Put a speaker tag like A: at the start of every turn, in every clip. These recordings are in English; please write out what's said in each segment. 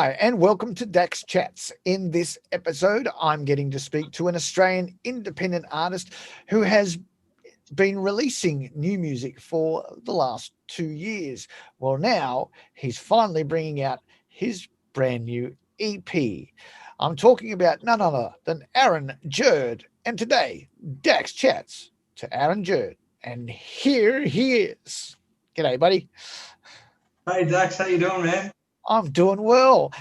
A: Hi, and welcome to Dax Chats. In this episode, I'm getting to speak to an Australian independent artist who has been releasing new music for the last 2 years. Well, now he's finally bringing out his brand new EP. I'm talking about none other than Aaron Jurd. And today, Dax Chats to Aaron Jurd. And here he is. G'day, buddy.
B: Hey Dax, how you doing, man?
A: I'm doing well.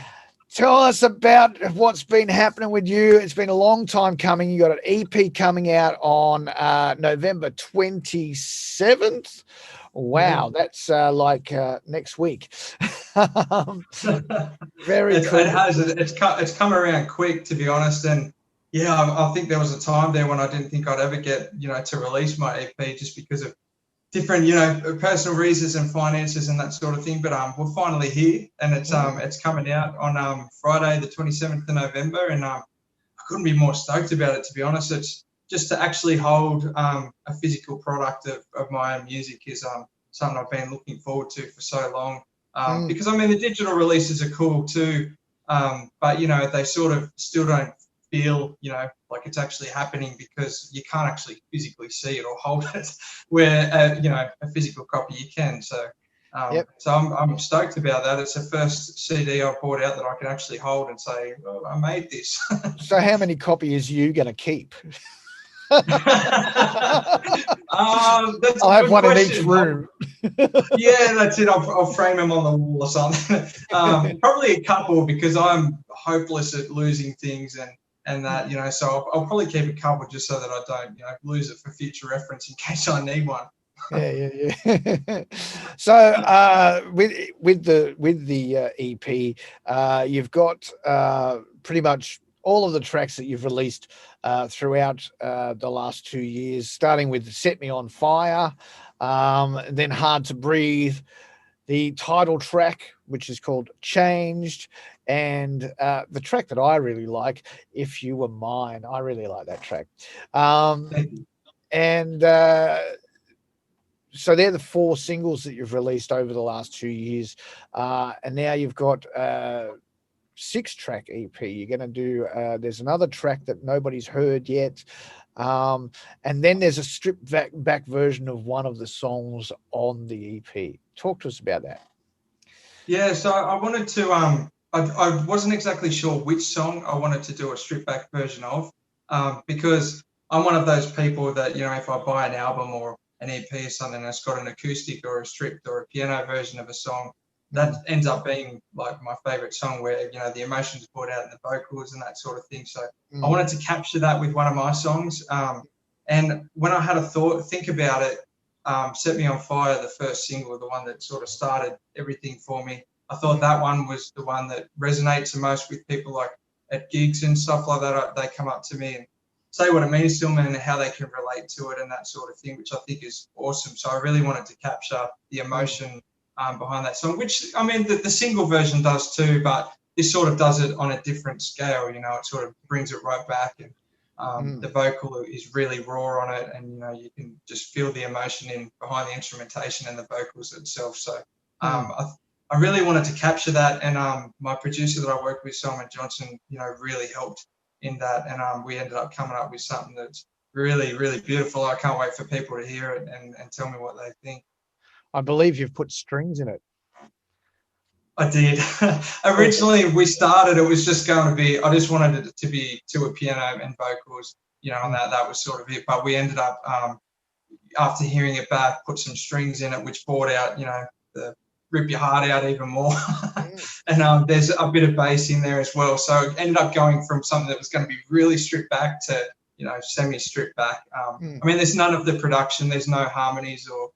A: Tell us about what's been happening with you. It's been a long time coming. You got an EP coming out on November 27th. Wow, that's next week. Very cool.
B: It has. It's come around quick, to be honest. And yeah, I think there was a time there when I didn't think I'd ever get, to release my EP just because of different, personal reasons and finances and that sort of thing. But we're finally here, and it's coming out on Friday, the 27th of November, and I couldn't be more stoked about it, to be honest. It's just to actually hold a physical product of my own music is something I've been looking forward to for so long. Because I mean, the digital releases are cool too, but they sort of still don't feel like it's actually happening because you can't actually physically see it or hold it, where a physical copy you can. So so I'm stoked about that. It's the first CD I've brought out that I can actually hold and say, well, I made this.
A: So how many copies are you going to keep?
B: That's
A: I'll have one question. In each room.
B: Yeah, that's it. I'll frame them on the wall or something. Probably a couple, because I'm hopeless at losing things and that, so I'll probably keep a couple just so that I don't, lose it for future reference in case I need one.
A: Yeah. So with the EP, you've got pretty much all of the tracks that you've released throughout the last 2 years, starting with Set Me on Fire, then Hard to Breathe, the title track, which is called Changed, and the track that I really like, If You Were Mine. I really like that track. And so they're the 4 singles that you've released over the last 2 years. And now you've got 6-track EP. You're going to do, there's another track that nobody's heard yet. And then there's a stripped back version of one of the songs on the EP. Talk to us about that.
B: Yeah, so I wanted to, I wasn't exactly sure which song I wanted to do a stripped back version of, because I'm one of those people that, if I buy an album or an EP or something that's got an acoustic or a stripped or a piano version of a song, that ends up being like my favorite song, where the emotions brought out in the vocals and that sort of thing. So I wanted to capture that with one of my songs. And when I had a think about it, Set Me on Fire, the first single, the one that sort of started everything for me, I thought that one was the one that resonates the most with people, like at gigs and stuff like that. They come up to me and say what it means to them and how they can relate to it and that sort of thing, which I think is awesome. So I really wanted to capture the emotion behind that song, which, I mean, the single version does too, but this sort of does it on a different scale. It sort of brings it right back, and the vocal is really raw on it, and you can just feel the emotion behind the instrumentation and the vocals itself. So I really wanted to capture that, and my producer that I worked with, Simon Johnson, really helped in that, and we ended up coming up with something that's really, really beautiful. I can't wait for people to hear it and tell me what they think.
A: I believe you've put strings in it.
B: I did. Originally, we started, it was just going to be, I just wanted it to be to a piano and vocals, and that was sort of it. But we ended up, after hearing it back, put some strings in it, which brought out, the rip your heart out even more. And there's a bit of bass in there as well. So it ended up going from something that was going to be really stripped back to, semi-stripped back. I mean, there's none of the production, there's no harmonies or,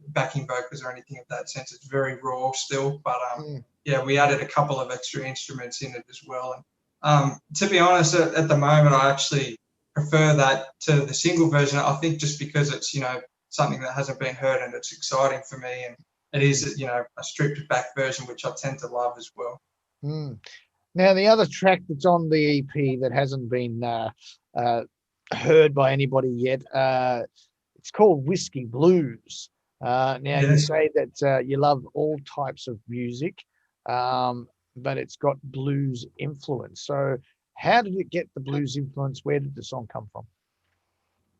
B: backing vocals or anything of that sense. It's very raw still, but we added a couple of extra instruments in it as well. And to be honest, at the moment, I actually prefer that to the single version. I think just because it's, something that hasn't been heard and it's exciting for me, and it is, a stripped back version, which I tend to love as well.
A: Now, the other track that's on the EP that hasn't been heard by anybody yet, it's called Whiskey Blues. You say that you love all types of music, but it's got blues influence. So how did it get the blues influence? Where did the song come from?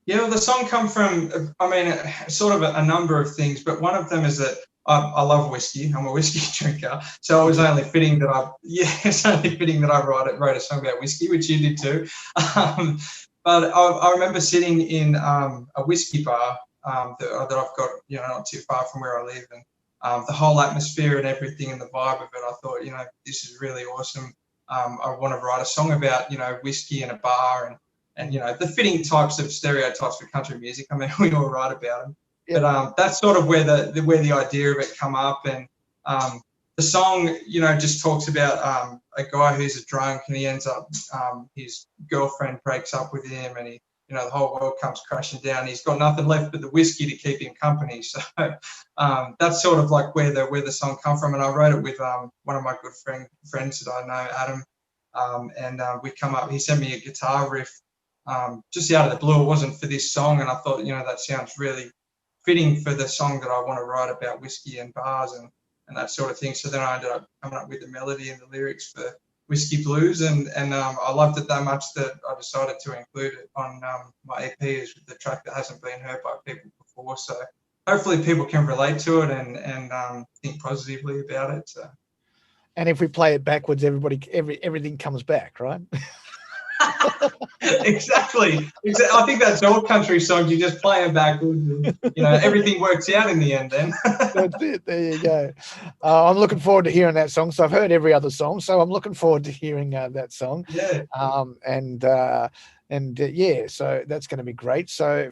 B: Yeah, well, the song come from, I mean, sort of a number of things, but one of them is that I love whiskey. I'm a whiskey drinker, so it was only fitting that it's only fitting that I wrote a song about whiskey, which you did too. But I remember sitting in a whiskey bar that I've got, not too far from where I live, and the whole atmosphere and everything and the vibe of it, I thought, this is really awesome. I want to write a song about, whiskey in a bar and the fitting types of stereotypes for country music. I mean, we all write about them. Yep. But that's sort of where the idea of it come up. And the song, just talks about a guy who's a drunk, and he ends up, his girlfriend breaks up with him, and he, the whole world comes crashing down. He's got nothing left but the whiskey to keep him company. So that's sort of like where the song come from. And I wrote it with one of my good friends that I know, Adam. And we come up. He sent me a guitar riff. Just out of the blue. It wasn't for this song, and I thought, that sounds really fitting for the song that I want to write about whiskey and bars and that sort of thing. So then I ended up coming up with the melody and the lyrics for Whiskey Blues, and I loved it that much that I decided to include it on my EP as the track that hasn't been heard by people before. So hopefully people can relate to it and think positively about it. So.
A: And if we play it backwards, everything comes back, right?
B: Exactly. I think that's all country songs. You just play them backwards, and, everything works out in the end. Then
A: that's it. There you go. I'm looking forward to hearing that song. So I've heard every other song, so I'm looking forward to hearing that song.
B: Yeah.
A: Yeah, so that's going to be great. So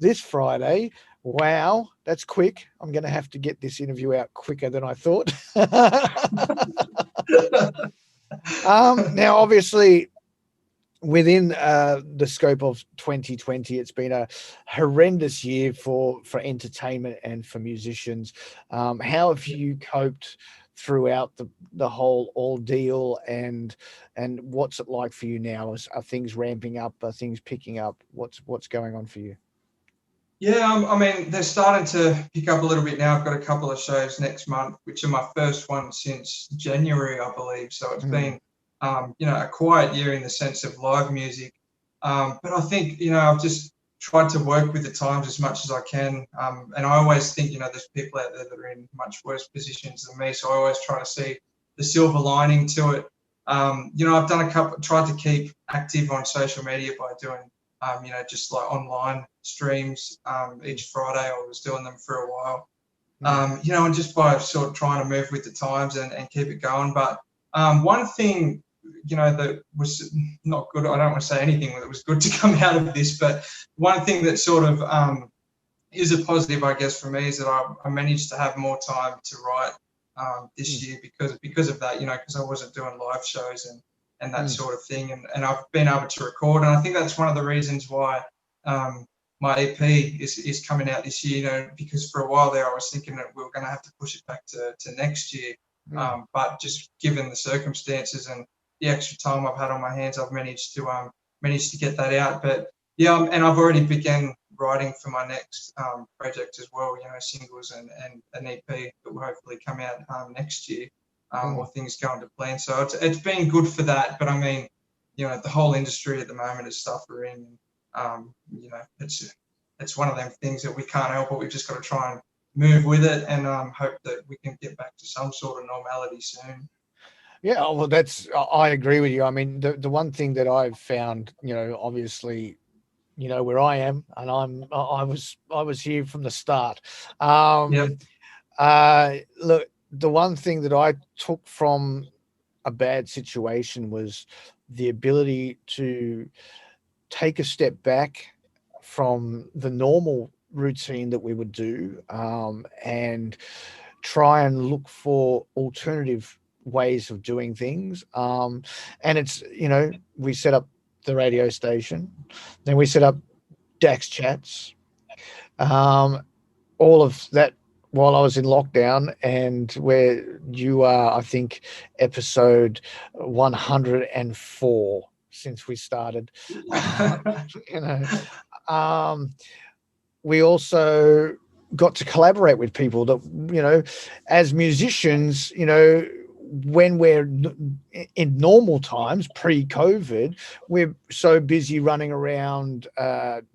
A: this Friday. Wow, that's quick. I'm going to have to get this interview out quicker than I thought. Now, obviously, within the scope of 2020, it's been a horrendous year for entertainment and for musicians. How have you coped throughout the whole ordeal, and what's it like for you now? Are things ramping up? Are things picking up? What's going on for you?
B: Yeah, I mean, they're starting to pick up a little bit now. I've got a couple of shows next month, which are my first one since January, I believe. So it's been, a quiet year in the sense of live music. But I think, I've just tried to work with the times as much as I can. And I always think, there's people out there that are in much worse positions than me. So I always try to see the silver lining to it. I've done tried to keep active on social media by doing, just like online streams each Friday. I was doing them for a while, and just by sort of trying to move with the times and keep it going. But one thing, that was not good, I don't want to say anything that was good to come out of this, but one thing that sort of is a positive, I guess, for me is that I managed to have more time to write this year because of that, because I wasn't doing live shows and that sort of thing. And I've been able to record. And I think that's one of the reasons why my EP is coming out this year, because for a while there I was thinking that we were going to have to push it back to next year. But just given the circumstances and the extra time I've had on my hands, I've managed to get that out. But yeah, and I've already begun writing for my next project as well, singles and an EP that will hopefully come out next year. Or things going to plan. So it's been good for that. But I mean, the whole industry at the moment is suffering. It's one of them things that we can't help, but we've just got to try and move with it and hope that we can get back to some sort of normality soon.
A: Yeah, well, I agree with you. I mean, the one thing that I've found, obviously, where I am, and I was here from the start. Look. The one thing that I took from a bad situation was the ability to take a step back from the normal routine that we would do and try and look for alternative ways of doing things. And it's, we set up the radio station, then we set up Dax Chats, all of that while I was in lockdown, and where you are, I think, episode 104 since we started. We also got to collaborate with people that, as musicians, when we're in normal times, pre-COVID, we're so busy running around,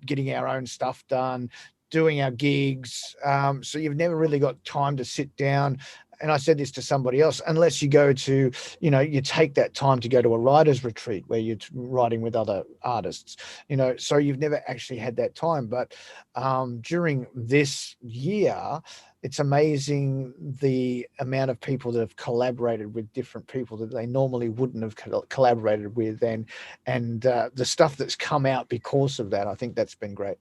A: getting our own stuff done, doing our gigs. So you've never really got time to sit down. And I said this to somebody else, unless you go to, you take that time to go to a writer's retreat where you're writing with other artists, so you've never actually had that time. But during this year, it's amazing the amount of people that have collaborated with different people that they normally wouldn't have collaborated with, and the stuff that's come out because of that. I think that's been great.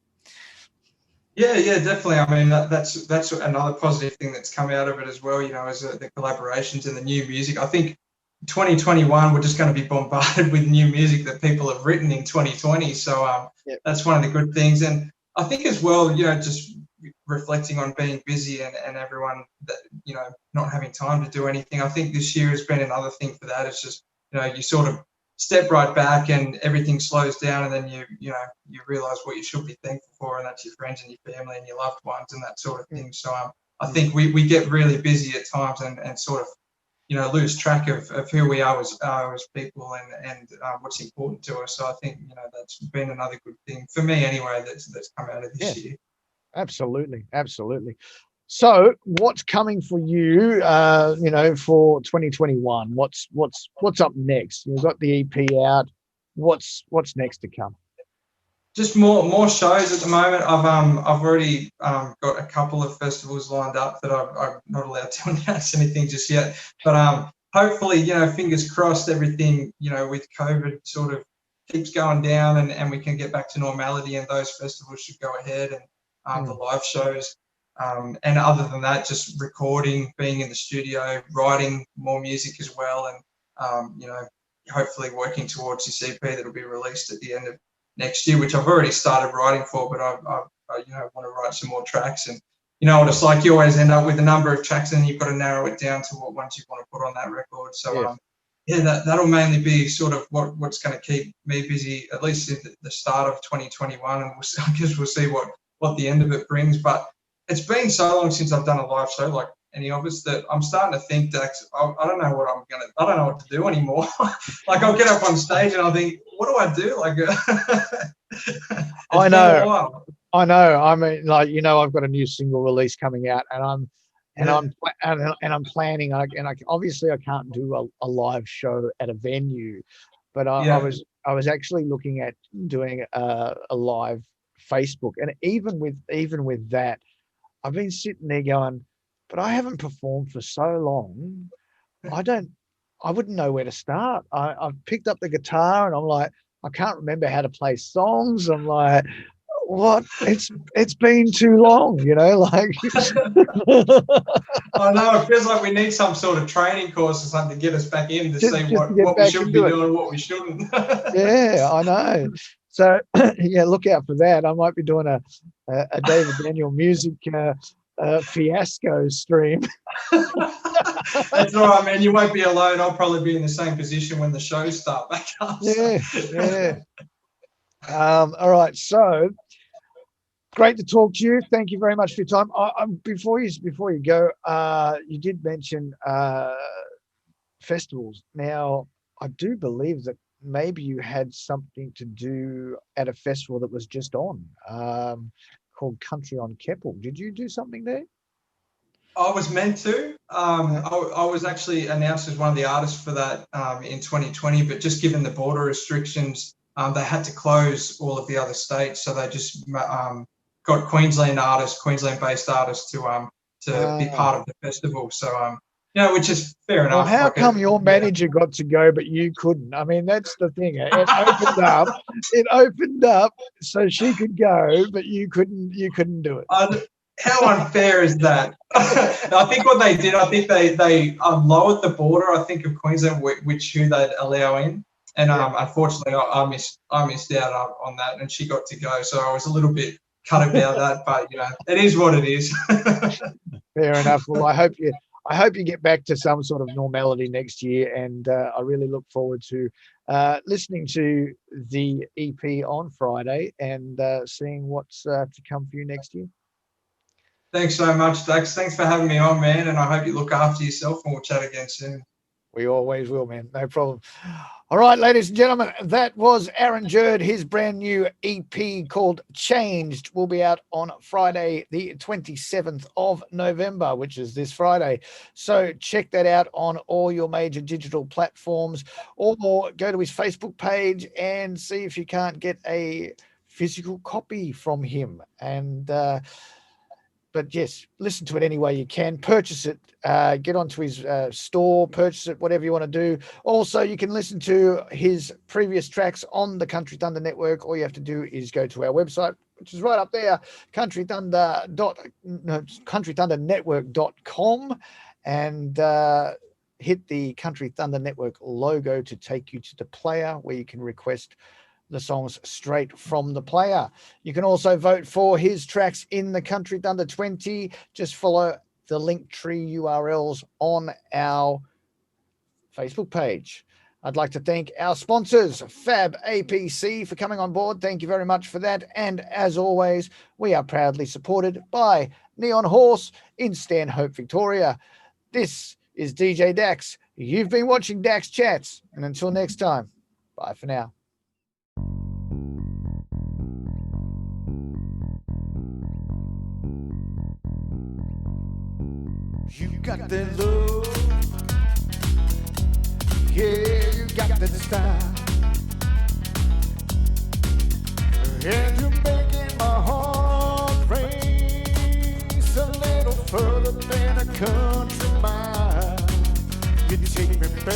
B: Yeah, definitely. I mean, that's another positive thing that's come out of it as well, is the collaborations and the new music. I think 2021, we're just going to be bombarded with new music that people have written in 2020. So that's one of the good things. And I think as well, just reflecting on being busy and everyone that, not having time to do anything. I think this year has been another thing for that. It's just, you sort of step right back and everything slows down, and then you realize what you should be thankful for, and that's your friends and your family and your loved ones and that sort of thing. So I think we get really busy at times and sort of lose track of who we are as people and what's important to us. So I think that's been another good thing for me anyway that's come out of this year.
A: Absolutely. So what's coming for you, for 2021? What's up next? You've got the EP out. What's next to come?
B: Just more shows at the moment. I've already got a couple of festivals lined up that I'm not allowed to announce anything just yet. But hopefully, fingers crossed, everything with COVID sort of keeps going down and we can get back to normality, and those festivals should go ahead, and the live shows. And other than that, just recording, being in the studio, writing more music as well, and hopefully working towards this EP that'll be released at the end of next year, which I've already started writing for, but I want to write some more tracks. And what it's like, you always end up with a number of tracks, and you've got to narrow it down to what ones you want to put on that record. So that'll mainly be sort of what's going to keep me busy, at least at the start of 2021, and I guess we'll see what the end of it brings. But it's been so long since I've done a live show like any of us that I'm starting to think, Dax, I don't know what to do anymore. Like, I'll get up on stage and I'll think, what do I do? Like,
A: I know. I mean, I've got a new single release coming out, and I'm planning. Obviously I can't do a live show at a venue, but I was actually looking at doing a live Facebook, and even with that, I've been sitting there going, but I haven't performed for so long. I wouldn't know where to start. I've picked up the guitar and I'm like, I can't remember how to play songs. I'm like, what? It's been too long, like.
B: I know, it feels like we need some sort of training course or something to get us back in to see what we should be doing and what we shouldn't.
A: Yeah, I know. So look out for that. I might be doing a David Daniel music fiasco stream.
B: That's all right, man. You won't be alone. I'll probably be in the same position when the shows start back up.
A: Yeah. All right. So great to talk to you. Thank you very much for your time. Before you go, you did mention festivals. Now, I do believe that maybe you had something to do at a festival that was just on, called Country on Keppel. Did you do something there?
B: I was meant to. I was actually announced as one of the artists for that in 2020, but just given the border restrictions, they had to close all of the other states, so they just got Queensland-based artists to be part of the festival. So which is fair enough.
A: Well, how come your manager got to go but you couldn't? I mean, that's the thing. It opened up so she could go, but you couldn't do it.
B: How unfair is that? I think what they did, they lowered the border, I think, of Queensland, who they'd allow in. And unfortunately, I missed out on that, and she got to go. So I was a little bit cut about that, but it is what it is.
A: Fair enough. Well, I hope you get back to some sort of normality next year, and I really look forward to listening to the EP on Friday and seeing what's to come for you next year.
B: Thanks so much, Dax. Thanks for having me on, man, and I hope you look after yourself, and we'll chat again soon.
A: We always will, man. No problem. All right, ladies and gentlemen, that was Aaron Jurd. His brand new EP called Changed will be out on Friday, the 27th of November, which is this Friday. So check that out on all your major digital platforms, or go to his Facebook page and see if you can't get a physical copy from him. And but yes, listen to it any way you can. Purchase it. Get onto his store, purchase it, whatever you want to do. Also, you can listen to his previous tracks on the Country Thunder Network. All you have to do is go to our website, which is right up there, countrythundernetwork.com, and hit the Country Thunder Network logo to take you to the player where you can request the songs straight from the player. You can also vote for his tracks in the Country Thunder 20. Just follow the Linktree URLs on our Facebook page. I'd like to thank our sponsors, Fab APC, for coming on board. Thank you very much for that. And as always, we are proudly supported by Neon Horse in Stanhope, Victoria. This is DJ Dax. You've been watching Dax Chats. And until next time, bye for now. You got that love, yeah, you got that style, and you're making my heart race a little further than a country mile. You take me back,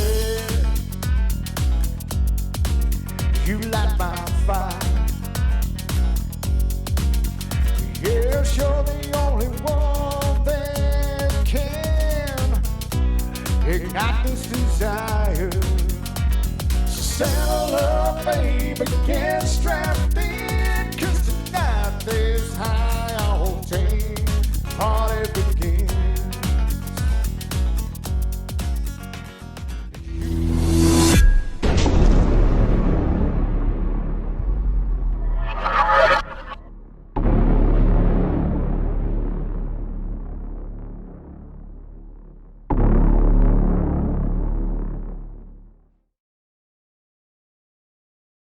A: you light my fire. Yes, you're the only one that can ignite this desire. So settle up, baby, get strapped in, 'cause tonight